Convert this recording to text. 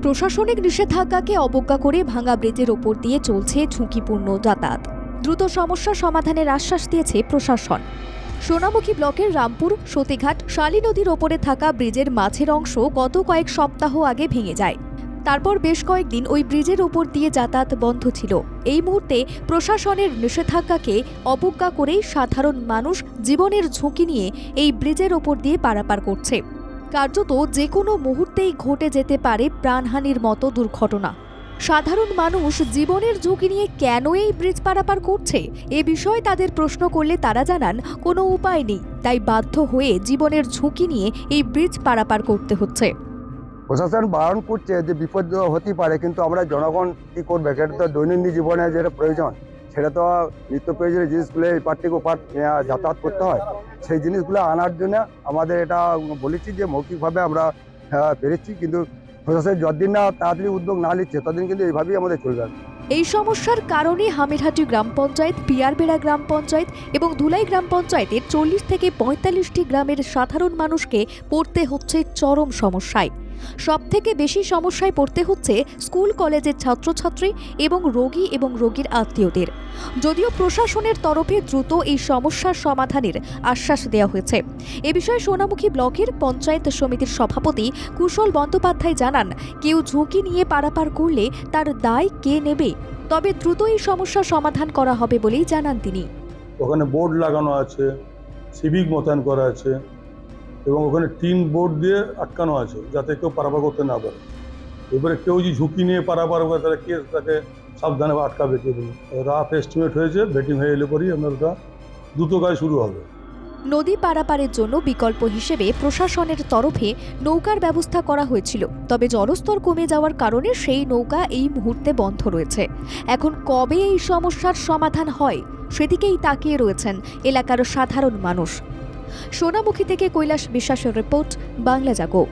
প্রশাসনিক নিষেধাজ্ঞাকে অবজ্ঞা করে ভাঙা ব্রিজের ওপর দিয়ে চলছে ঝুঁকিপূর্ণ যাতায়াত। দ্রুত সমস্যা সমাধানের আশ্বাস দিয়েছে প্রশাসন। সোনামুখী ব্লকের রামপুর সতীঘাট শালী নদীর ওপরে থাকা ব্রিজের মাঝের অংশ গত কয়েক সপ্তাহ আগে ভেঙে যায়। তারপর বেশ কয়েকদিন ওই ব্রিজের ওপর দিয়ে যাতায়াত বন্ধ ছিল। এই মুহূর্তে প্রশাসনের নিষেধাজ্ঞাকে অবজ্ঞা করেই সাধারণ মানুষ জীবনের ঝুঁকি নিয়ে এই ব্রিজের ওপর দিয়ে পারাপার করছে। কার্যত যে কোনো মুহূর্তেই ঘটে যেতে পারে প্রাণহানির মতো দুর্ঘটনা। সাধারণ মানুষ জীবনের ঝুঁকি নিয়ে কেন এই ব্রিজ পারাপার করছে এ বিষয়ে তাদের প্রশ্ন করলে তারা জানান কোনো উপায় নেই, তাই বাধ্য হয়ে জীবনের ঝুঁকি নিয়ে এই ব্রিজ পারাপার করতে হচ্ছে। প্রশাসন বারণ করছে যে বিপদ হতে পারে, কিন্তু আমরা জনগণ কি করবে? সেটা তো দৈনন্দিন জীবনে যেটা প্রয়োজন, সেটা তো নিত্য প্রয়োজনীয় জিনিসগুলো এই পার থেকে ওপার যাতায়াত করতে হয়। সেই জিনিসগুলো আনার জন্য আমাদের এটা বলেছি যে মৌখিকভাবে আমরা পেরেছি, কিন্তু প্রশাসন যতদিন না তাড়াতাড়ি উদ্যোগ না নিচ্ছে ততদিন কিন্তু এইভাবেই আমাদের চলবে। এই সমস্যার কারণে হামিরহাটি গ্রাম পঞ্চায়েত, পিয়ারবেড়া গ্রাম পঞ্চায়েত এবং ধুলাই গ্রাম পঞ্চায়েতের 40 থেকে 45টি গ্রামের সাধারণ মানুষকে পড়তে হচ্ছে চরম সমস্যায়। সবথেকে বেশি সমস্যায় পড়তে হচ্ছে স্কুল কলেজের ছাত্রছাত্রী এবং রোগী এবং রোগীর আত্মীয়দের। যদিও প্রশাসনের তরফে দ্রুত এই সমস্যার সমাধানের আশ্বাস দেওয়া হয়েছে। এ বিষয়ে সোনামুখী ব্লকের পঞ্চায়েত সমিতির সভাপতি কুশল বন্দ্যোপাধ্যায় জানান, কেউ ঝুঁকি নিয়ে পারাপার করলে তার দায় কে নেবে? তবে দ্রুত এই সমস্যার সমাধান করা হবে বলেই জানান তিনি। ওখানে বোর্ড লাগানো আছে, সিভিক মোতায়েন করা আছে এবং ওখানে টিন বোর্ড দিয়ে আটকানো আছে যাতে কেউ পারাপার করতে না পারে। এবারে কেউ যদি ঝুঁকি নিয়ে পারাপার করে তাহলে কে তাকে সাবধানে আটকাবে কে বলুন? রাফ এস্টিমেট হয়েছে, বেটিং হয়ে এলে পরেই আপনার দ্রুত কাজ শুরু হবে। নদী পারাপারের জন্য বিকল্প হিসেবে প্রশাসনের তরফে নৌকার ব্যবস্থা করা হয়েছিল, তবে জলস্তর কমে যাওয়ার কারণে সেই নৌকা এই মুহূর্তে বন্ধ রয়েছে। এখন কবে এই সমস্যার সমাধান হয় সেদিকেই তাকিয়ে রয়েছেন এলাকার সাধারণ মানুষ। সোনামুখী থেকে কৈলাস বিশ্বাসের রিপোর্ট, বাংলা জাগো।